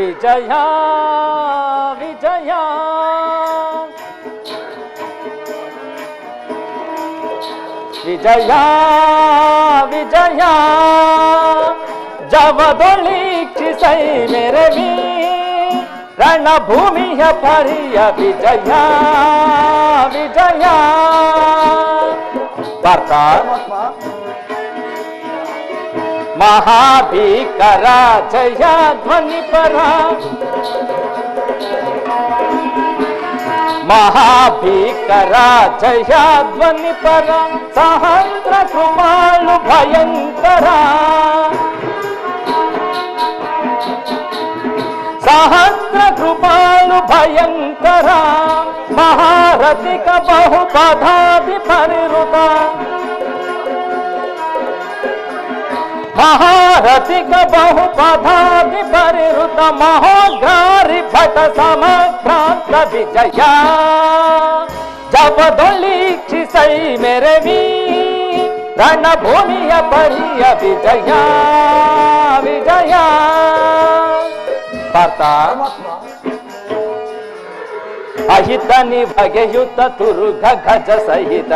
ವಿಜಯ ವಿಜಯ ವಿಜಯ ವಿಜಯ ಜವದೊಳೀಕ್ಷಿಸೈ ಮೆರವಿ ರಣಭೂಮಿಯ ಪರಿಯ ವಿಜಯ ವಿಜಯ. ಭಾರತ ಮಹಾಭೀಕರ ಜಯ ಧ್ವನಿ ಪರ ಮಹಾಭೀಕರ ಜಯ ಧ್ವನಿ ಪರ ಸಹಸ್ರ ಕೃಪಾಳು ಭಯಂಕರ ಸಹಸ್ರ ಕೃಪಾಳು ಭಯಂಕರ ಮಹಾರಥಿಕ ಬಹುಪದಾದಿ ಪರಿವೃತ ಮಹಾರಥಿಕ ಬಹುಪದಾದಿ ಪರಿವೃತ ಮಹೋಗಾರಿ ಭಟ ಸಮಕ್ರಾಂತ ವಿಜಯ ಜಪದೊಳೀಕ್ಷಿಸೈ ಮೆರವಿ ರಣಭೂಮಿಯ ಪರಿಯ ವಿಜಯ ವಿಜಯ. ಭಾರತ ಅಹಿತ ನಿಭಗೆಯುತ ತುರುಗ ಗಜ ಸಹಿತ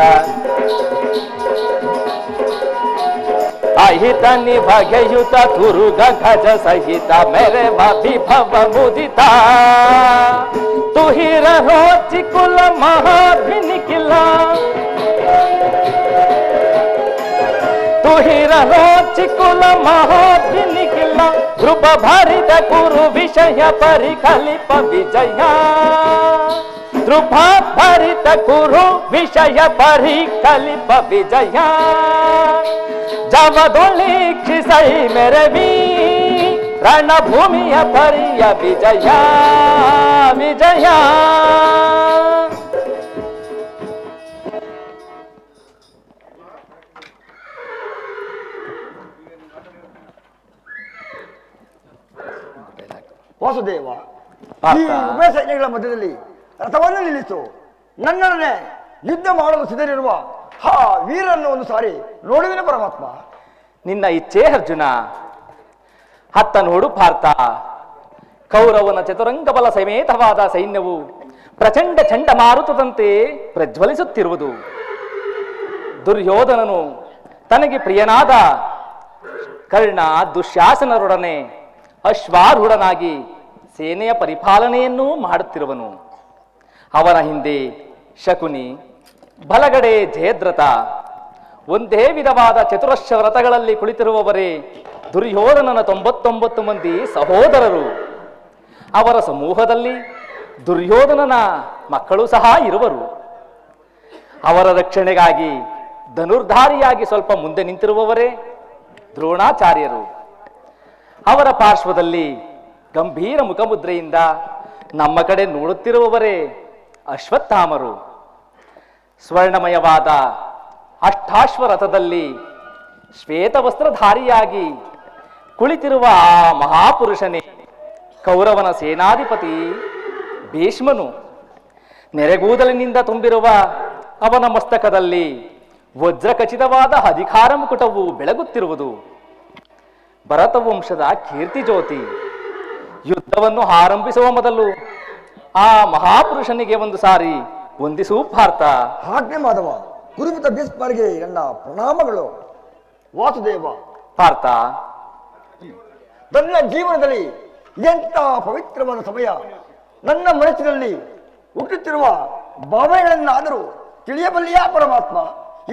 ಅಹಿತ ನಿಭಗೆಯುತ ತುರುಗ ಗಜ ಸಹಿತ ಮೇರೆ ವಿಭವ ಮುದಿತ ತುಹಿರ ರೋಚಿ ಕುಲ ಮಹಾಭಿನಿಖಿಲ ತುಹಿರ ರೋಚಿ ಕುಲ ಮಹಾಭಿನಿಖಿಲ ಧ್ರುವ ಭರಿತ ಕುರು ವಿಷಯ ಪರಿಕಲಿಪ ವಿಜಯ ಧ್ರುವ ಭರಿತ ಕುರು ವಿಷಯ ಪರಿಕಲಿಪ ವಿಜಯ ಜವದೊಳೀಕ್ಷಿಸೈ ಮೆರವಿ ರಣಭೂಮಿಯ ಪರಿಯ ವಿಜಯ ವಿಜಯ. ವಾಸುದೇವ, ಈ ಉಭಯ ಸೈನ್ಯಗಳ ಮಧ್ಯದಲ್ಲಿ ರಥವನ್ನು ನಿಲ್ಲಿಸು. ನನ್ನನ್ನೇ ಯುದ್ಧ ಮಾಡಲು ಸಿದ್ಧರಿರುವ ಹಾ ವೀರನ್ನು ಒಂದು ಸಾರಿ ನೋಡುವಿನ ಪರಮಾತ್ಮ. ನಿನ್ನ ಇಚ್ಛೆ ಅರ್ಜುನ. ಹತ್ತ ನೋಡು ಭಾರತ, ಕೌರವನ ಚತುರಂಗ ಬಲ ಸಮೇತವಾದ ಸೈನ್ಯವು ಪ್ರಚಂಡ ಚಂಡಮಾರುತದಂತೆ ಪ್ರಜ್ವಲಿಸುತ್ತಿರುವುದು. ದುರ್ಯೋಧನನು ತನಗೆ ಪ್ರಿಯನಾದ ಕರ್ಣ ದುಶ್ಯಾಸನರೊಡನೆ ಅಶ್ವಾರೂಢನಾಗಿ ಸೇನೆಯ ಪರಿಪಾಲನೆಯನ್ನೂ ಮಾಡುತ್ತಿರುವನು. ಅವನ ಹಿಂದೆ ಶಕುನಿ, ಬಲಗಡೆ ಜಯದ್ರಥ, ಒಂದೇ ವಿಧವಾದ ಚತುರಶ್ರ ವ್ರತಗಳಲ್ಲಿ ಕುಳಿತಿರುವವರೇ ದುರ್ಯೋಧನನ 99 ಮಂದಿ ಸಹೋದರರು. ಅವರ ಸಮೂಹದಲ್ಲಿ ದುರ್ಯೋಧನನ ಮಕ್ಕಳು ಸಹ ಇರುವರು. ಅವರ ರಕ್ಷಣೆಗಾಗಿ ಧನುರ್ಧಾರಿಯಾಗಿ ಸ್ವಲ್ಪ ಮುಂದೆ ನಿಂತಿರುವವರೇ ದ್ರೋಣಾಚಾರ್ಯರು. ಅವರ ಪಾರ್ಶ್ವದಲ್ಲಿ ಗಂಭೀರ ಮುಖಮುದ್ರೆಯಿಂದ ನಮ್ಮ ಕಡೆ ನೋಡುತ್ತಿರುವವರೇ ಅಶ್ವತ್ಥಾಮರು. ಸ್ವರ್ಣಮಯವಾದ ಅಷ್ಟಾಶ್ವರಥದಲ್ಲಿ ಶ್ವೇತವಸ್ತ್ರಧಾರಿಯಾಗಿ ಕುಳಿತಿರುವ ಆ ಮಹಾಪುರುಷನೇ ಕೌರವನ ಸೇನಾಧಿಪತಿ ಭೀಷ್ಮನು. ನೆರೆಗೂದಲಿನಿಂದ ತುಂಬಿರುವ ಅವನ ಮಸ್ತಕದಲ್ಲಿ ವಜ್ರಖಚಿತವಾದ ಅಧಿಕಾರ ಮುಕುಟವು ಬೆಳಗುತ್ತಿರುವುದು. ಭರತವಂಶದ ಕೀರ್ತಿ ಜ್ಯೋತಿ. ಯುದ್ಧವನ್ನು ಆರಂಭಿಸುವ ಮೊದಲು ಆ ಮಹಾಪುರುಷನಿಗೆ ಒಂದು ಸಾರಿ ವಂದಿಸು ಭಾರತ. ಆಜ್ಞೆ ಮಾಧವ, ಗುರುಮಿತ ಭೀಷ್ಮರಿಗೆ ನನ್ನ ಪ್ರಣಾಮಗಳು. ವಾಸುದೇವ, ಭಾರತ, ನನ್ನ ಜೀವನದಲ್ಲಿ ಎಂಥ ಪವಿತ್ರವಾದ ಸಮಯ. ನನ್ನ ಮನಸ್ಸಿನಲ್ಲಿ ಹುಟ್ಟುತ್ತಿರುವ ಭಾವನೆಗಳನ್ನಾದರೂ ತಿಳಿಯಬಲ್ಲಿಯಾ ಪರಮಾತ್ಮ?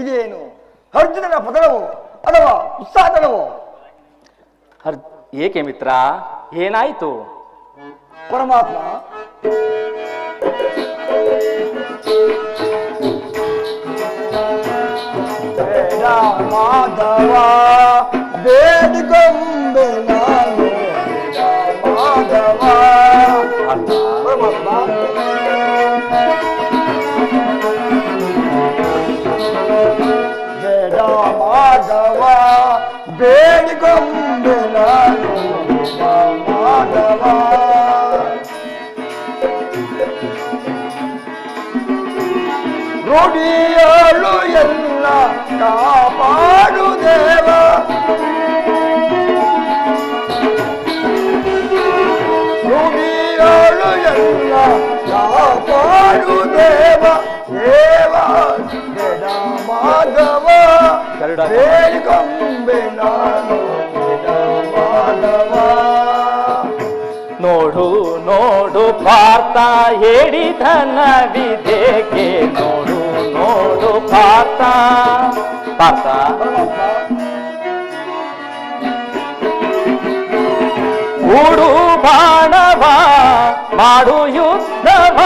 ಇದೇನು ಅರ್ಜುನನ ಪತನವೋ ಅಥವಾ ಉತ್ಸಾಹನವೋ? ಏಕೆ ಮಿತ್ರ, ಏನಾಯಿತು? ಪರಮಾತ್ಮ, ಮಾಧವ ಬೇಡಿಕೊಂಬೆ ನಾನು ಮಾಧವ. ಪರಮಾತ್ಮ, ಬೇಡ ಮಾಧವ ಬೇಡಿಕೊಂಬೆ ನಾನು ಮಾಧವ. ನುಡಿಯೋಳು ಎಲ್ಲ ಕಾಪಾಡು ದೇವ. ಗರುಡ ಬೇಡಿಕೊಂಬೆ ನಾನು ಮಾಧವ. ನೋಡು ನೋಡು ಪಾರ್ಥ ಹೇಳಿದನವಿದೇಕೆ, ನೋಡು ನೋಡು ಪಾರ್ಥ. ಪಾರ್ಥ ಹೂಡು ಬಾಣವ ಮಾಡು ಯುದ್ಧವ,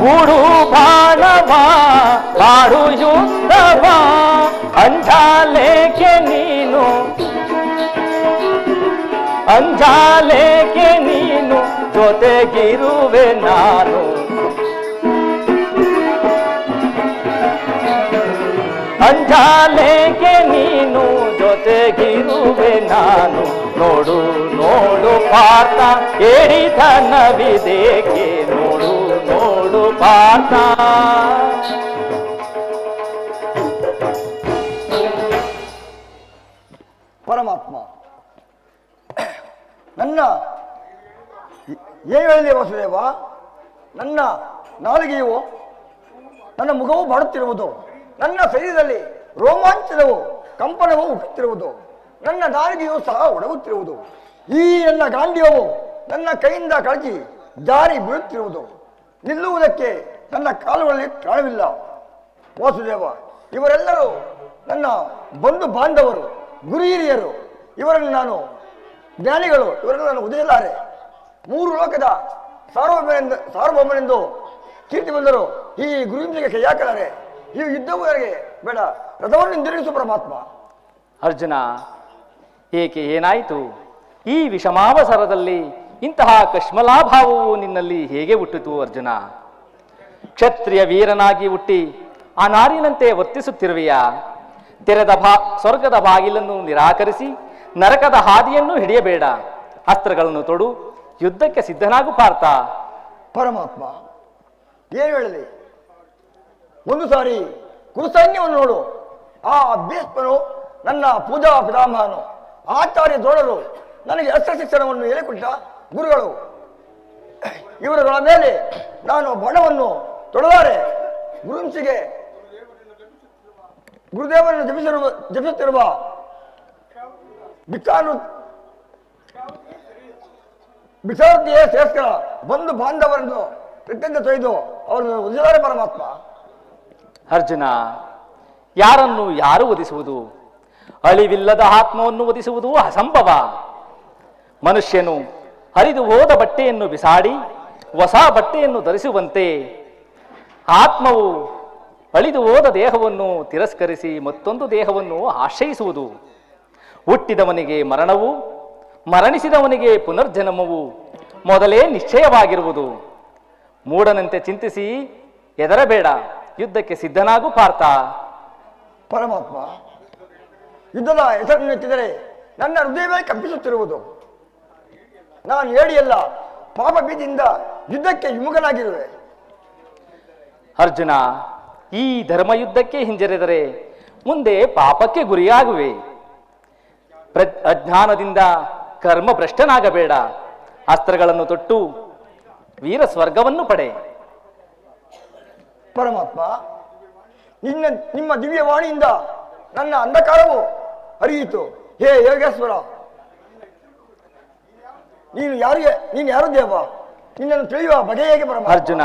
ಹೂಡು ಬಾಣವ ಮಾಡು ಯುದ್ಧವ, ಅಂಜಾಲೇಕೆ ನೀನು ಅಂಜಾಲೇಕೆ ನೀನು ಜೊತೆಗಿರುವೆ ನಾನು. ಅಂಜಾಲೇಕೆ ನೀನು ಜೊತೆಗಿರುವೆ ನಾನು. ನೋಡು ನೋಡು ಪಾರ್ಥ ಹೇಳಿದನವಿದೇಕೆ, ನೋಡು ನೋಡು ಪಾರ್ಥ. ಪರಮಾತ್ಮ ನನ್ನ ಏನು ಹೇಳಿದೆ ವಸುದೇವ, ನನ್ನ ನಾಲಿಗೆಯು ನನ್ನ ಮುಖವು ಬಾಡುತ್ತಿರುವುದು, ನನ್ನ ಶರೀರದಲ್ಲಿ ರೋಮಾಂಚನವು ಕಂಪನವು ಹುಟ್ಟುತ್ತಿರುವುದು, ನನ್ನ ನಾಲಿಗೆಯು ಸಹ ಒಡಗುತ್ತಿರುವುದು, ಈ ನನ್ನ ಗಾಂಡಿಯವು ನನ್ನ ಕೈಯಿಂದ ಕಳಚಿ ಜಾರಿ ಬೀಳುತ್ತಿರುವುದು, ನಿಲ್ಲುವುದಕ್ಕೆ ನನ್ನ ಕಾಲುಗಳಲ್ಲಿ ಕಾಣವಿಲ್ಲ. ವಾಸುದೇವ, ಇವರೆಲ್ಲರೂ ನನ್ನ ಬಂಧು ಬಾಂಧವರು, ಗುರು ಹಿರಿಯರು, ಇವರನ್ನು ನಾನು ಜ್ಞಾನಿಗಳು, ಇವರನ್ನು ನಾನು ಉದಯಲಾರೆ. 3 ಲೋಕದ ಸಾರ್ವಭೌಮನೆಂದು ಕೀರ್ತಿ ಬಂದರು ಈ ಗುರುವಿಗೆ ಕೈಯಾಕಲಾರೆ. ಈ ಯುದ್ಧವು ನನಗೆ ಬೇಡ, ರಥವನ್ನು ಹಿಂದಿರುಗಿಸು ಪರಮಾತ್ಮ. ಅರ್ಜುನ, ಏಕೆ ಏನಾಯಿತು? ಈ ವಿಷಮಾವಸರದಲ್ಲಿ ಇಂತಹ ಕಶ್ಮಲಾಭಾವವು ನಿನ್ನಲ್ಲಿ ಹೇಗೆ ಹುಟ್ಟಿತು ಅರ್ಜುನ? ಕ್ಷತ್ರಿಯ ವೀರನಾಗಿ ಹುಟ್ಟಿ ಆ ನಾರಿನಂತೆ ವರ್ತಿಸುತ್ತಿರುವೆಯಾ? ತೆರೆದ ಸ್ವರ್ಗದ ಬಾಗಿಲನ್ನು ನಿರಾಕರಿಸಿ ನರಕದ ಹಾದಿಯನ್ನು ಹಿಡಿಯಬೇಡ. ಅಸ್ತ್ರಗಳನ್ನು ತೊಡು, ಯುದ್ಧಕ್ಕೆ ಸಿದ್ಧನಾಗು ಪಾರ್ಥ. ಪರಮಾತ್ಮ, ಏನು ಹೇಳಲಿ? ಒಂದು ಸಾರಿ ಕುರುಸೈನ್ಯವನ್ನು ನೋಡು. ಆ ಭೀಷ್ಮನು ನನ್ನ ಪೂಜಾ ಪಿತಾಮಹನು, ಆಚಾರ್ಯ ದ್ರೋಣರು ನನಗೆ ಅಸ್ತ್ರ ಶಿಕ್ಷಣವನ್ನು ಹೇಳಿಕೊಟ್ಟ ಗುರುಗಳು. ಇವರುಗಳ ಮೇಲೆ ನಾನು ಬಣವನ್ನು ತೊಡಲಾರೆ. ಗುರುಂಸಿಗೆ ಗುರುದೇವರನ್ನು ಜಪಿಸುತ್ತಿರುವ ಭಿಕ್ಷಾವೃತ್ತಿಯೇ ಶ್ರೇಷ್ಠ ಬಂಧು ಬಾಂಧವರನ್ನು ಅತ್ಯಂತ ತೊಯ್ದು ಅವರನ್ನು ಉದಿಸಿದ್ದಾರೆ ಪರಮಾತ್ಮ. ಅರ್ಜುನ, ಯಾರನ್ನು ಯಾರು ವಧಿಸುವುದು? ಅಳಿವಿಲ್ಲದ ಆತ್ಮವನ್ನು ವಧಿಸುವುದು ಅಸಂಭವ. ಮನುಷ್ಯನು ಹರಿದು ಹೋದ ಬಟ್ಟೆಯನ್ನು ಬಿಸಾಡಿ ಹೊಸ ಬಟ್ಟೆಯನ್ನು ಧರಿಸುವಂತೆ ಆತ್ಮವು ಅಳಿದು ಹೋದ ದೇಹವನ್ನು ತಿರಸ್ಕರಿಸಿ ಮತ್ತೊಂದು ದೇಹವನ್ನು ಆಶ್ರಯಿಸುವುದು. ಹುಟ್ಟಿದವನಿಗೆ ಮರಣವು, ಮರಣಿಸಿದವನಿಗೆ ಪುನರ್ಜನ್ಮವು ಮೊದಲೇ ನಿಶ್ಚಯವಾಗಿರುವುದು. ಮೂಢನಂತೆ ಚಿಂತಿಸಿ ಹೆದರಬೇಡ, ಯುದ್ಧಕ್ಕೆ ಸಿದ್ಧನಾಗು ಪಾರ್ಥ. ಪರಮಾತ್ಮ, ಯುದ್ಧದ ಹೆಸರನ್ನು ಎತ್ತಿದರೆ ನನ್ನ ಹೃದಯವೇ ಕಂಪಿಸುತ್ತಿರುವುದು. ನಾನು ಹೇಳಿಯಲ್ಲ, ಪಾಪ ಭೀತಿಯಿಂದ ಯುದ್ಧಕ್ಕೆ ವಿಮುಖನಾಗಿರುವೆ. ಅರ್ಜುನ, ಈ ಧರ್ಮಯುದ್ಧಕ್ಕೆ ಹಿಂಜರಿದರೆ ಮುಂದೆ ಪಾಪಕ್ಕೆ ಗುರಿಯಾಗುವೆ. ಅಜ್ಞಾನದಿಂದ ಕರ್ಮ ಭ್ರಷ್ಟನಾಗಬೇಡ. ಅಸ್ತ್ರಗಳನ್ನು ತೊಟ್ಟು ವೀರ ಸ್ವರ್ಗವನ್ನು ಪಡೆ. ಪರಮಾತ್ಮ, ನಿಮ್ಮ ದಿವ್ಯವಾಣಿಯಿಂದ ನನ್ನ ಅಂಧಕಾರವು ಹರಿಯಿತು. ಹೇ ಯೋಗೇಶ್ವರ, ನೀನು ಯಾರು ದೇವ? ನಿನ್ನನ್ನು ತಿಳಿಯುವ ಬಗೆ ಹೇಗೆ ಪರಮಾತ್ಮ? ಅರ್ಜುನ,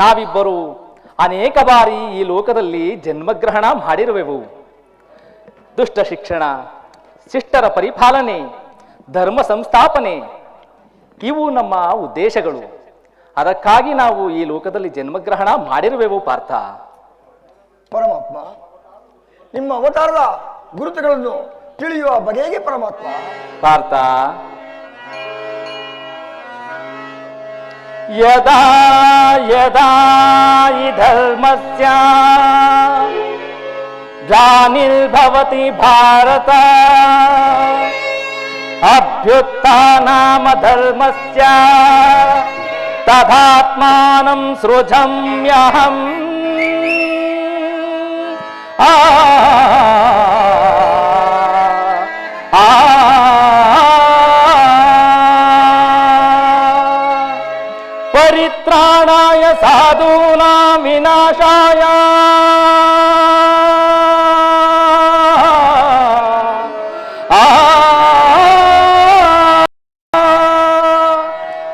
ನಾವಿಬ್ಬರು ಅನೇಕ ಬಾರಿ ಈ ಲೋಕದಲ್ಲಿ ಜನ್ಮಗ್ರಹಣ ಮಾಡಿರುವೆವು. ದುಷ್ಟ ಶಿಕ್ಷಣ, ಶಿಷ್ಟರ ಪರಿಪಾಲನೆ, ಧರ್ಮ ಸಂಸ್ಥಾಪನೆ ಇವು ನಮ್ಮ ಉದ್ದೇಶಗಳು. ಅದಕ್ಕಾಗಿ ನಾವು ಈ ಲೋಕದಲ್ಲಿ ಜನ್ಮಗ್ರಹಣ ಮಾಡಿರುವೆವು ಪಾರ್ಥ. ಪರಮಾತ್ಮ, ನಿಮ್ಮ ಅವತಾರದ ಗುರುತುಗಳನ್ನು ತಿಳಿಯುವ ಬಗೆಗೆ ಪರಮಾತ್ಮ. ಪಾರ್ಥ, ಯದಾ ಯದಾ ಹಿ ಧರ್ಮಸ್ಯ ಗ್ಲಾನಿರ್ಭವತಿ ಭಾರತ ಅಭ್ಯುತ್ಥಾನಾಮ ಧರ್ಮಸ್ಯ ತದಾತ್ಮಾನಂ ಸೃಜಮ್ಯಹಂ. ಪರಿತ್ರಾಣಾಯ ಸಾಧೂನಾಂ ವಿನಾಶಾಯ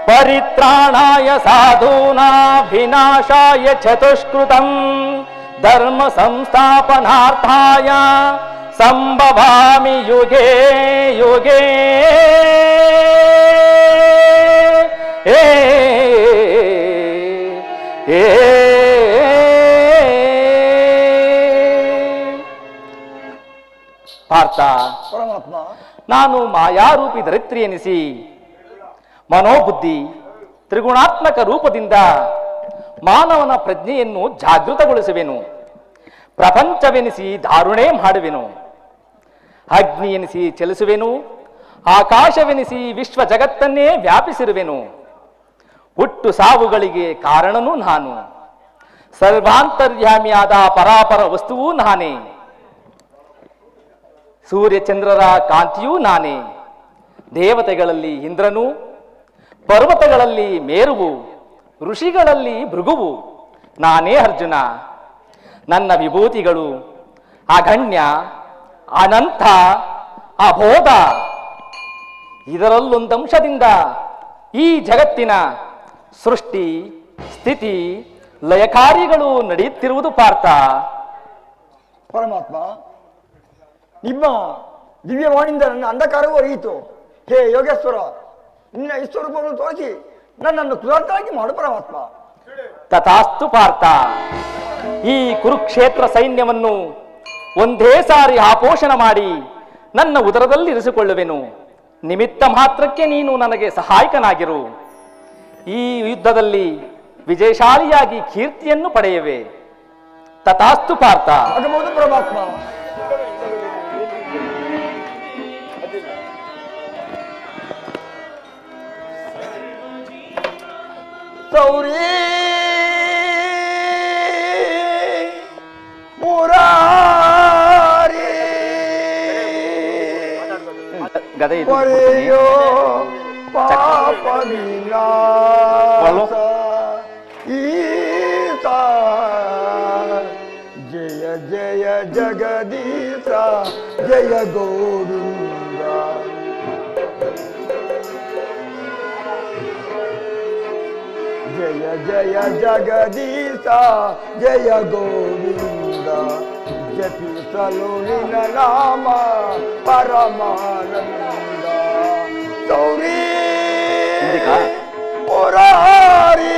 ಪರಿತ್ರಾಣಾಯ ಸಾಧೂನಾಂ ವಿನಾಶಾಯ ಚತುಷ್ಕೃತಂ ಧರ್ಮ ಸಂಸ್ಥಾಪನಾರ್ಥಾಯ ಸಂಭವಾಮಿ ಯುಗೇ ಯುಗೇ ಏ ಏ ಪಾರ್ಥ, ಪರಮಾತ್ಮ, ನಾನು ಮಾಯಾರೂಪಿ ಧರಿತ್ರಿ ಎನಿಸಿ ಮನೋಬುದ್ಧಿ ತ್ರಿಗುಣಾತ್ಮಕ ರೂಪದಿಂದ ಮಾನವನ ಪ್ರಜ್ಞೆಯನ್ನು ಜಾಗೃತಗೊಳಿಸುವೆನು. ಪ್ರಪಂಚವೆನಿಸಿ ದಾರುಣೆ ಮಾಡುವೆನು. ಅಗ್ನಿ ಎನಿಸಿ ಚಲಿಸುವೆನು. ಆಕಾಶವೆನಿಸಿ ವಿಶ್ವ ಜಗತ್ತನ್ನೇ ವ್ಯಾಪಿಸಿರುವೆನು. ಹುಟ್ಟು ಸಾವುಗಳಿಗೆ ಕಾರಣನೂ ನಾನು. ಸರ್ವಾಂತರ್ಯಾಮಿಯಾದ ಪರಾಪರ ವಸ್ತುವೂ ನಾನೇ. ಸೂರ್ಯಚಂದ್ರರ ಕಾಂತಿಯೂ ನಾನೇ. ದೇವತೆಗಳಲ್ಲಿ ಇಂದ್ರನು, ಪರ್ವತಗಳಲ್ಲಿ ಮೇರುವು, ಋಷಿಗಳಲ್ಲಿ ಭೃಗುವು ನಾನೇ ಅರ್ಜುನ. ನನ್ನ ವಿಭೂತಿಗಳು ಅಗಣ್ಯ, ಅನಂತ, ಅಬೋಧ. ಇದರಲ್ಲೊಂದಂಶದಿಂದ ಈ ಜಗತ್ತಿನ ಸೃಷ್ಟಿ ಸ್ಥಿತಿ ಲಯ ಕಾರ್ಯಗಳು ನಡೆಯುತ್ತಿರುವುದು ಪಾರ್ಥ. ಪರಮಾತ್ಮ, ನಿಮ್ಮ ದಿವ್ಯವಾಣಿಯಿಂದ ನನ್ನ ಅಂಧಕಾರವೂ ಅರಿಯಿತು. ಹೇ ಯೋಗೇಶ್ವರ, ನಿನ್ನ ಈ ಸ್ವರೂಪವನ್ನು ತೋರಿಸಿ ನನ್ನನ್ನು ಕೃತಾರ್ಥನಾಗಿ ಮಾಡು ಪರಮಾತ್ಮ. ತಥಾಸ್ತು ಪಾರ್ಥ. ಈ ಕುರುಕ್ಷೇತ್ರ ಸೈನ್ಯವನ್ನು ಒಂದೇ ಸಾರಿ ಆಪೋಷಣ ಮಾಡಿ ನನ್ನ ಉದರದಲ್ಲಿ ಇರಿಸಿಕೊಳ್ಳುವೆನು. ನಿಮಿತ್ತ ಮಾತ್ರಕ್ಕೆ ನೀನು ನನಗೆ ಸಹಾಯಕನಾಗಿರು. ಈ ಯುದ್ಧದಲ್ಲಿ ವಿಜಯಶಾಲಿಯಾಗಿ ಕೀರ್ತಿಯನ್ನು ಪಡೆಯುವೆ. ತಥಾಸ್ತು ಪಾರ್ಥ. ಆಗಬಹುದು ಪರಮಾತ್ಮ. ಸೌರಿ ಮುರಾರಿ ಗದೆ ಇದು ಪಡೆಯೋ ಪಾಪ ವಿನಾಶ ಈಶ ಜಯ ಜಯ ಜಗದೀಶ ಜಯ ಗೋವಿಂದ. ಜಯ ಜಯ ಜಗದೀಶ ಜಯ ಗೋವಿಂದ. ಜಪಿಸಲು ನಿನ್ನ ನಾಮ ಪರಮಾನಂದ. ಸೌರಿ ಮುರಾರಿ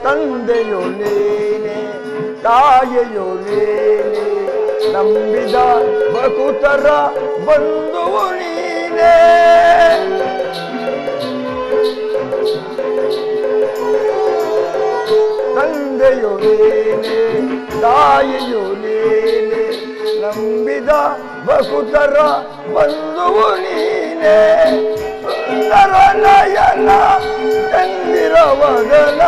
ತಂದೆಯೋ ನೀನೆ, ತಾಯಿಯೋ ನೀನೆ, ನಂಬಿದ ಬಕುತರ ಬಂಧುವು ನೀನೆ. ತಂದೆಯೋ ನೀನೆ, ತಾಯಿಯೋ ನೀನೆ, ನಂಬಿದ ಬಕುತರ ಬಂಧುವು ನೀನೆ. ಸುಂದರ ನಯನ ಚಂದಿರವದನ,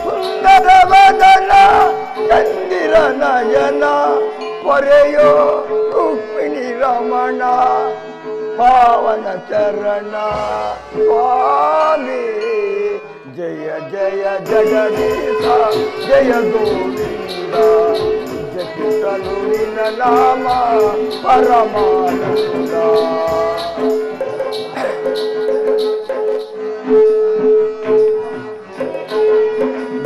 ಸುಂದರ ವದನ ಚಂದಿರ ನಯನ, ಪೊರೆಯೋ ರುಕ್ಮಿಣಿ ರಮಣ ಪಾವನ ಚರಣ ಸ್ವಾಮಿ. ಜಯ ಜಯ ಜಗದೀಶ ಜಯ ಗೋವಿಂದ. ಜಪಿಸಲು ನಿನ್ನ ನಾಮ ಪರಮಾನಂದ.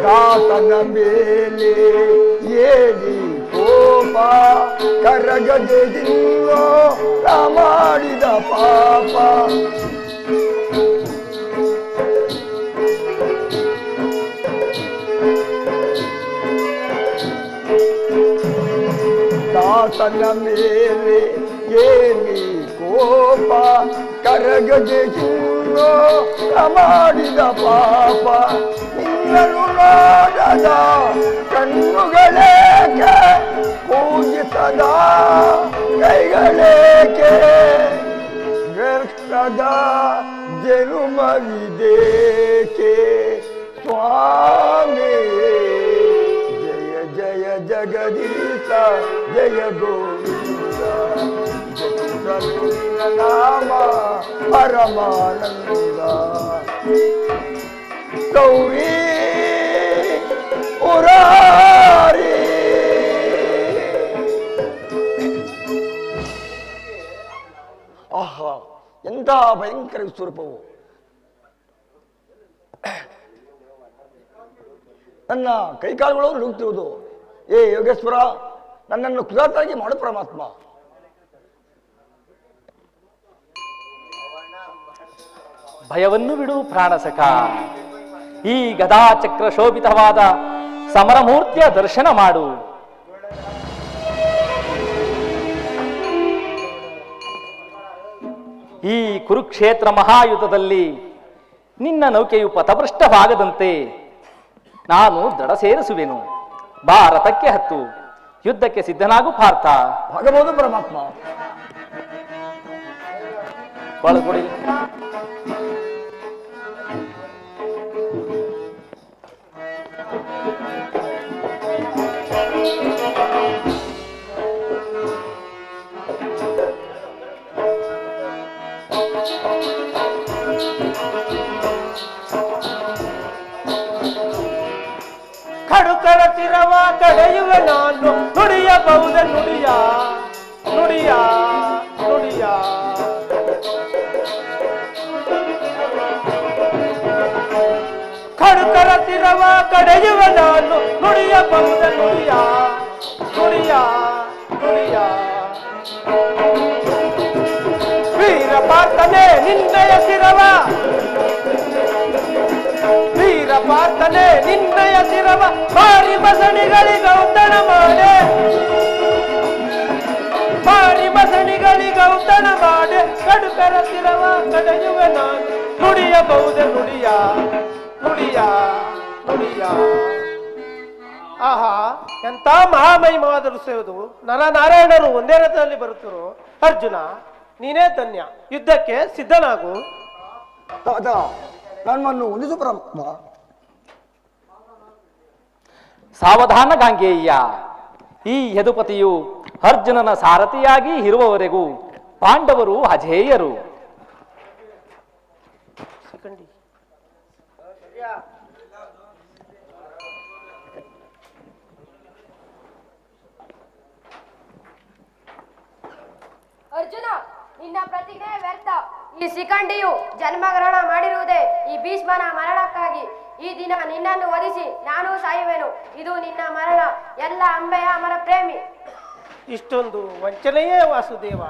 ದಾಸನ ಮೇಲೆ ಏನಿ ಕೋಪ, ಕರಗದೆದಿಲ್ಲೋ ಮಾಡಿದ ಪಾಪ. ದಾಸನ ಮೇಲೆ ಏನಿ ಕೋಪ, ಕರಗದೆದಿಲ್ಲೋ ಮಾಡಿದ ಪಾಪ. ನಿನ್ನನ್ನು ನೋಡದ ಕಣ್ಣುಗಳೇಕೆ, ಪೂಜಿಸದ ಕೈಗಳೇಕೆ, ಮರಣದ ಜನುಮವಿದೇಕೆ ಸ್ವಾಮಿ ಜಯ ಜಯ ಜಗದೀಶ ಜಯ ಗೋವಿಂದ ಜಪಿಸಲು ನಿನ್ನ ನಾಮ ಪರಮಾನಂದ ಗೌರಿ ಉರಾರಿ ಆಹಾ ಎಂಥ ಭಯಂಕರ ಸ್ವರೂಪವು ನನ್ನ ಕೈಕಾಲುಗಳು ನುಗ್ಗುತ್ತಿರುವುದು. ಏ ಯೋಗೇಶ್ವರ, ನನ್ನನ್ನು ಕೃತಾರ್ಥನಾಗಿ ಮಾಡು ಪರಮಾತ್ಮ. ಭಯವನ್ನು ಬಿಡು ಪ್ರಾಣಸಖ. ಈ ಗದಾಚಕ್ರ ಶೋಭಿತವಾದ ಸಮರಮೂರ್ತಿಯ ದರ್ಶನ ಮಾಡು. ಈ ಕುರುಕ್ಷೇತ್ರ ಮಹಾಯುದ್ಧದಲ್ಲಿ ನಿನ್ನ ನೌಕೆಯು ಪಥಭ್ರಷ್ಟವಾಗದಂತೆ ನಾನು ದಡ ಸೇರಿಸುವೆನು. ಭಾರತಕ್ಕೆ ಹತ್ತು, ಯುದ್ಧಕ್ಕೆ ಸಿದ್ಧನಾಗು ಪಾರ್ಥ. ಆಗಬಹುದು ಪರಮಾತ್ಮ. ಬಳಕೊಡಿ. ಕಡುಕರ ಚಿರವ ಕಡೆಯುವೆ ನಾನು, ನುಡಿಯಬಹುದ ನುಡಿಯ ನುಡಿಯ ನುಡಿಯ. ಕಡುಕರ ಚಿರವ ಕಡೆಯುವೆ ನಾನು, ನುಡಿಯಬಹುದ ನುಡಿಯ ನುಡಿಯ ನುಡಿಯ. ವೀರ ಪಾರ್ಥನೆ ನಿನ್ನಯ ಶಿರವ, ವೀರ ಪಾರ್ಥನೆ ನಿನ್ನಯ ಶಿರವ ಮಾರಿ ಬಸಣಿಗಳಿಗೌತಣ ಮಾಡೆ, ಮಾರಿ ಬಸಣಿಗಳಿಗೌತಣ ಮಾಡೆ. ಕಡುಕರ ಶಿರವ ಕಡೆಯುವೆ ನಾನು, ನುಡಿಯಬಹುದೆ ನುಡಿಯ ನುಡಿಯ ನುಡಿಯ. ಆಹಾ, ಎಂತ ಮಹಾಮಹಿಮವಾದರೂ ಸೇವುದು ನರನಾರಾಯಣರು ಒಂದೇ ರಥದಲ್ಲಿ ಬರುತ್ತರು. ಅರ್ಜುನ, ನೀನೇ ಧನ್ಯ. ಯುದ್ಧಕ್ಕೆ ಸಿದ್ಧನಾಗು. ನನ್ನನ್ನು ಉಳಿಸು ಪರಮಾತ್ಮ. ಸಾವಧಾನ ಗಾಂಗೇಯ. ಈ ಯದುಪತಿಯು ಅರ್ಜುನನ ಸಾರಥಿಯಾಗಿ ಇರುವವರೆಗೂ ಪಾಂಡವರು ಅಜೇಯರು. ಅರ್ಜುನ, ನಿನ್ನ ಪ್ರತಿಜ್ಞೆ ವ್ಯರ್ಥ. ಈ ಶಿಖಂಡಿಯು ಜನ್ಮಗ್ರಹಣ ಮಾಡಿರುವುದೇ ಈ ಭೀಷ್ಮನ ಮರಣಕ್ಕಾಗಿ. ಈ ದಿನ ನಿನ್ನನ್ನು ವಧಿಸಿ ನಾನು ಸಾಯುವೆನು. ಇದು ನಿನ್ನ ಮರಣ. ಎಲ್ಲ ಅಂಬೆಯ ಅಮರ ಪ್ರೇಮಿ. ಇಷ್ಟೊಂದು ವಂಚನೆಯೇ ವಾಸುದೇವ.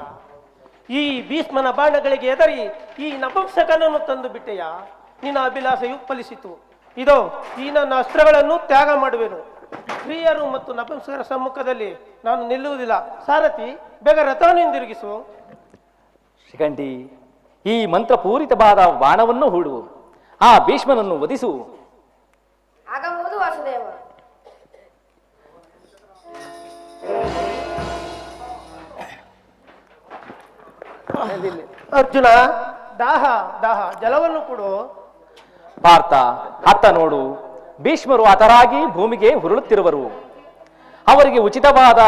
ಈ ಭೀಷ್ಮನ ಬಾಣಗಳಿಗೆ ಎದರಿ ಈ ನಪುಂಸಕನನ್ನು ತಂದು ಬಿಟ್ಟೆಯ. ನಿನ್ನ ಅಭಿಲಾಷೆಯು ಫಲಿಸಿತು. ಇದೋ ಈ ನನ್ನ ಅಸ್ತ್ರಗಳನ್ನು ತ್ಯಾಗ ಮಾಡುವೆನು. ಸ್ತ್ರೀಯರು ಮತ್ತು ನಪುಂಸಕರ ಸಮ್ಮುಖದಲ್ಲಿ ನಾನು ನಿಲ್ಲುವುದಿಲ್ಲ. ಸಾರಥಿ, ಬೇಗ ರಥವನ್ನು ಹಿಂದಿರುಗಿಸು. ಶಿಖಂಡಿ, ಈ ಮಂತ್ರಪೂರಿತವಾದ ಬಾಣವನ್ನು ಹೂಡು. ಆ ಭೀಷ್ಮನನ್ನು ವಧಿಸು. ಆಗಬಹುದು ವಾಸುದೇವ. ಅರ್ಜುನ, ದಾಹ ದಾಹ, ಜಲವನ್ನು ಕೊಡು. ಪಾರ್ಥ, ಅತ್ತ ನೋಡು. ಭೀಷ್ಮರು ಹತರಾಗಿ ಭೂಮಿಗೆ ಉರುಳುತ್ತಿರುವರು. ಅವರಿಗೆ ಉಚಿತವಾದ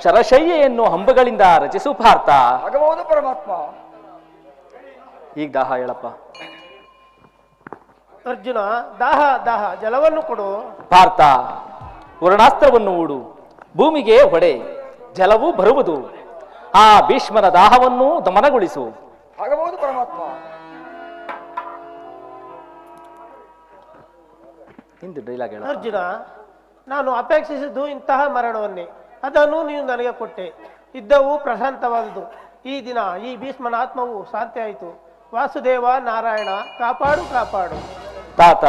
ಶರಶಯ್ಯೆಯನ್ನು ಹಂಬುಗಳಿಂದ ರಚಿಸು ಪಾರ್ಥ. ಆಗಬಹುದು ಪರಮಾತ್ಮ. ಈಗ ದಾಹ ಹೇಳಪ್ಪ. ಅರ್ಜುನ, ದಾಹ ದಾಹ, ಜಲವನ್ನು ಕೊಡು. ಪಾರ್ಥ, ವರ್ಣಾಸ್ತ್ರವನ್ನು ಹೂಡು. ಭೂಮಿಗೆ ಹೊಡೆ, ಜಲವು ಬರುವುದು. ಆ ಭೀಷ್ಮನ ದಾಹವನ್ನು ದಮನಗೊಳಿಸು. ಆಗಬಹುದು ಪರಮಾತ್ಮ. ಹಿಂದೆ ಡೈಲಾಗ್ ಹೇಳ. ಅರ್ಜುನ, ನಾನು ಅಪೇಕ್ಷಿಸಿದ್ದು ಇಂತಹ ಮರಣವನ್ನೇ. ಅದನ್ನು ನೀನು ನನಗೆ ಕೊಟ್ಟೆ. ಯುದ್ಧವು ಪ್ರಶಾಂತವಾದುದು. ಈ ದಿನ ಈ ಭೀಷ್ಮನ ಆತ್ಮವು ಶಾಂತಿ ಆಯಿತು. ವಾಸುದೇವ ನಾರಾಯಣ, ಕಾಪಾಡು ಕಾಪಾಡು. ತಾತ,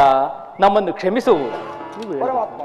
ನಮ್ಮನ್ನು ಕ್ಷಮಿಸು. ಪರಮಾತ್ಮ.